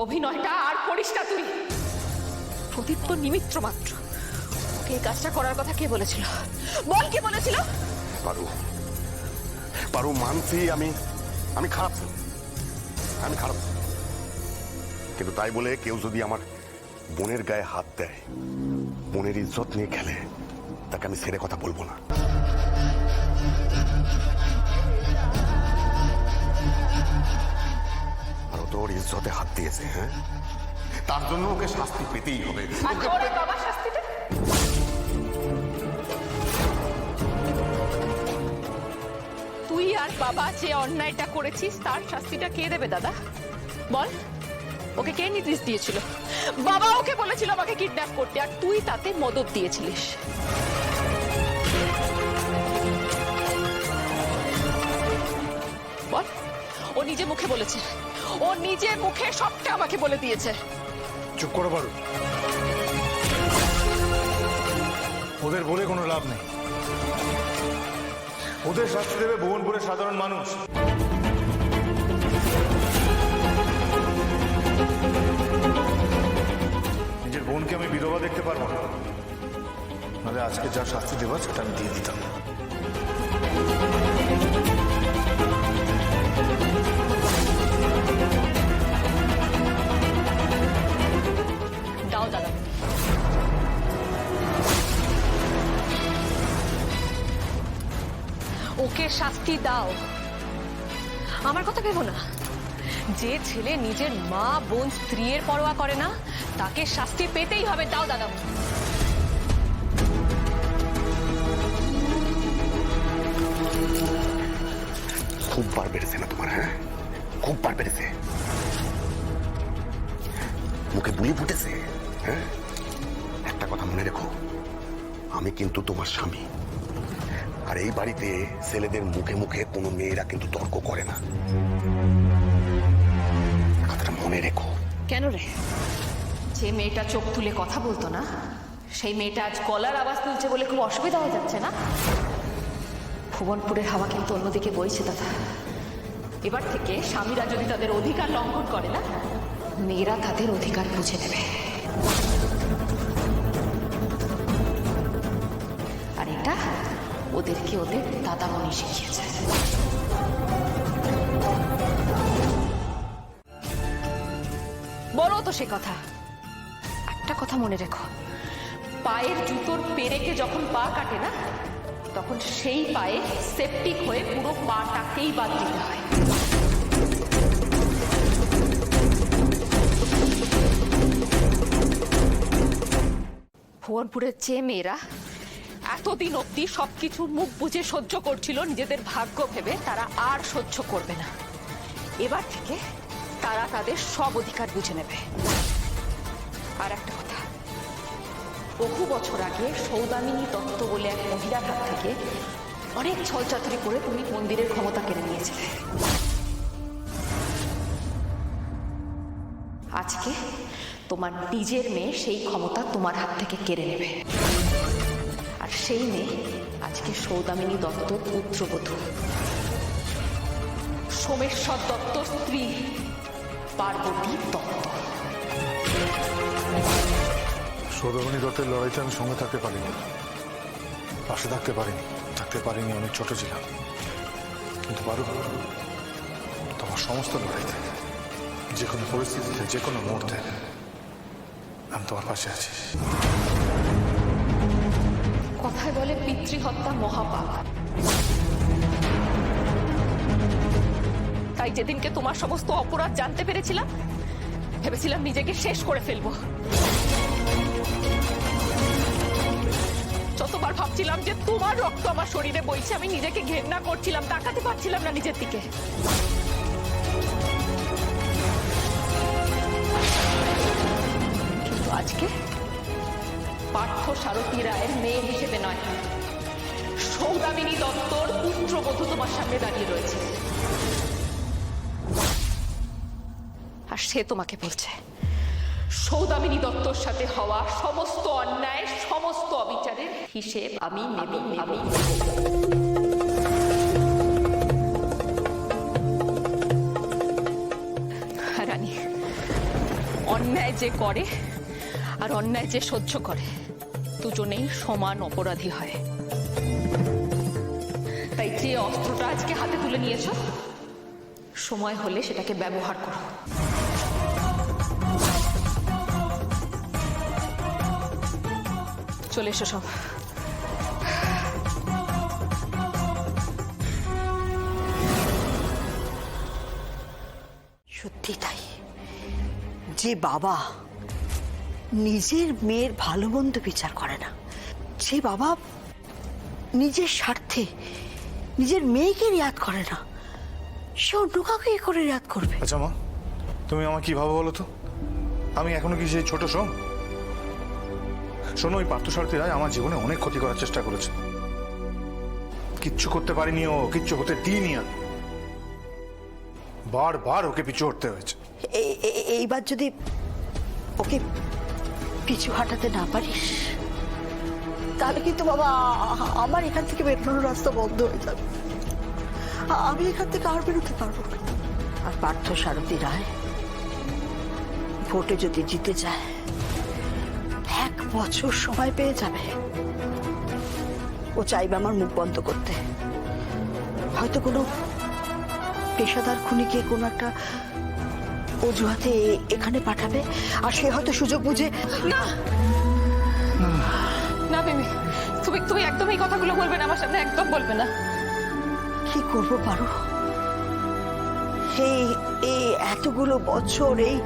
অভিনয়টা আর করিস না তুই। প্রদীপ তো নিমিত্ত মাত্র। ওকে এই কাজটা করার কথা কে বলেছিল? বল, কে বলেছিল? পারু, পারু, মানছি আমি খারাপ, আমি খারাপ, কিন্তু তাই বলে কেউ যদি আমার বোনের গায়ে হাত দেয়, বোনের ইজ্জত নিয়ে খেলে, তাকে আমি ছেড়ে কথা বলবো না। আর ও তো ওর ইজ্জতে হাত দিয়েছে, হ্যাঁ, তার জন্য ওকে শাস্তি পেতেই হবে। বাবা শাস্তিটা তুই আর বাবা যে অন্যায়টা করেছিস তার শাস্তিটা কে দেবে দাদা? বল, ওকে কে নির্দেশ দিয়েছিল? বাবা ওকে বলেছিল আমাকে কিডন্যাপ করতে, আর তুই তাতে মদত দিয়েছিলিস। বল, ও নিজে মুখে বলেছে, ও নিজে মুখে সবটা আমাকে বলে দিয়েছে। চুপ করো পারো, ওদের বলে কোনো লাভ নেই। ওদের শাস্তি দেবে ভুবনপুরের সাধারণ মানুষ। নিজের বোনকে আমি বিধবা দেখতে পারবো না, নাহলে আজকে যা শাস্তি দেবার সেটা আমি দিয়ে দিতাম। দাও দাদা, ওকে শাস্তি দাও। আমার কথা ভেবো না। যে ছেলে নিজের মা, বোন, স্ত্রীর পরোয়া করে না, তাকে শাস্তি পেতেই হবে। দাও দাদা। খুব বার বেড়েছে না তোমার? হ্যাঁ, খুব বার বেড়েছে, মুখে বুলি ফুটেছে। হ্যাঁ, একটা কথা মনে রেখো, আমি কিন্তু তোমার স্বামী, আর এই বাড়িতে ছেলেদের মুখে মুখে কোনো মেয়েরা কিন্তু তর্ক করে না, কথাটা মনে রেখো। কেন রে? যে মেয়েটা চোখ তুলে কথা বলতো না, সেই মেয়েটা আজ গলার আওয়াজ তুলছে বলে খুব অসুবিধা হয়ে যাচ্ছে না? ভুবনপুরের হাওয়া কিন্তু অন্যদিকে বইছে দাদা। এবার থেকে স্বামীরা যদি তাদের অধিকার লঙ্ঘন করে না, মেয়েরা তাদের অধিকার বুঝে নেবে। আর এটা ওদেরকে ওদের দাদামণি শিখিয়েছে। বলো তো সে কথা। একটা কথা মনে রেখো, পায়ের জুতোর পেরেকে যখন পা কাটে না, তখন সেই পায়ে সেপটিক হয়ে পুরো পাটাকেই বাদ দিতে হয়। ভুবনপুরের যে মেয়েরা এতদিন অব্দি সবকিছু মুখ বুঝে সহ্য করছিল নিজেদের ভাগ্য ভেবে, তারা আর সহ্য করবে না। এবার থেকে তারা তাদের সব অধিকার বুঝে নেবে। আর একটা কথা, বহু বছর আগে সৌদামিনী দত্ত বলে এক মহিলার হাত থেকে অনেক ছলচাতুরি করে তুমি মন্দিরের ক্ষমতা কেড়ে নিয়েছিলে। আজকে তোমার নিজের মেয়ে সেই ক্ষমতা তোমার হাত থেকে কেড়ে নেবে। আর সেই মেয়ে আজকে সৌদামিনী দত্তর পুত্রবধূ, সোমেশ্বর দত্তর স্ত্রী পার্বতী দত্ত। সৌদামিনী দত্তের লড়াইতে আমি সঙ্গে থাকতে পারিনি, পাশে থাকতে পারিনি, অনেক ছোট ছিলাম। কিন্তু পারো, তোমার সমস্ত লড়াইতে, যে কোনো পরিস্থিতিতে, যে কোনো মুহূর্তে আমি তোমার পাশে আছি। কথায় বলে পিতৃহত্যা মহাপাপ। তাই যেদিনকে তোমার সমস্ত অপরাধ জানতে পেরেছিলাম, ভেবেছিলাম নিজেকে শেষ করে ফেলবো। যতবার ভাবছিলাম যে তোমার রক্ত আমার শরীরে বইছে, আমি নিজেকে ঘেন্না করছিলাম, তাকাতে পারছিলাম না নিজের দিকে। কিন্তু আজকে পার্থ সারথী রায়ের মেয়ে হিসেবে নয়, সৌদামিনী দত্তর পুত্রবধূ তোমার সামনে দাঁড়িয়ে রয়েছে। আর সে তোমাকে বলছে, সৌদামিনী দত্তর সাথে হওয়া সমস্ত অন্যায়, সমস্ত অবিচারের হিসেব আমি নেব। রানী, যে করে আর অন্যায় যে সহ্য করে দুজনেই সমান অপরাধী হয়। তাই যে অস্ত্রটা আজকে হাতে তুলে নিয়েছ, সময় হলে সেটাকে ব্যবহার করো। চলে এসো সব। সত্যি তাই, যে বাবা নিজের মেয়ের ভালো মন্দ বিচার করে না, যে বাবা নিজের স্বার্থে নিজের মেয়েকে রিয়াদ করে না, সে অন্য কাউকে কি করে রিয়াদ করবে? আচ্ছা মা, তুমি আমার কি ভাবো বলো তো? আমি এখনো কি সেই ছোট সোম? শোনো, ওই পার্থসারথী রায় আমার জীবনে অনেক ক্ষতি করার চেষ্টা করেছে। কিচ্ছু করতে পারিনি ও, কিচ্ছু হতে দিইনি আমি। বারবার ওকে পিছু হটতে হয়েছে। এইবার যদি ওকে পিছু হাঁটাতে না পারিস, তাহলে কিন্তু বাবা আমার এখান থেকে বেরোনোর রাস্তা বন্ধ হয়ে যাবে। আমি এখান থেকে আর বেরোতে পারবো না। আর পার্থসারথী রায় ভোটে যদি জিতে যায়, 1 বছর সময় পেয়ে যাবে। ও চাইবে আমার মুখ বন্ধ করতে। হয়তো কোনো পেশাদার খুনিকে কোনো একটা অজুহাতে এখানে পাঠাবে, আর সে হয়তো সুযোগ বুঝে। না না বেবি, তুমি একদম এই কথাগুলো বলবে না আমার সামনে, একদম বলবে না। কি করবো পারো? এই এতগুলো বছর এই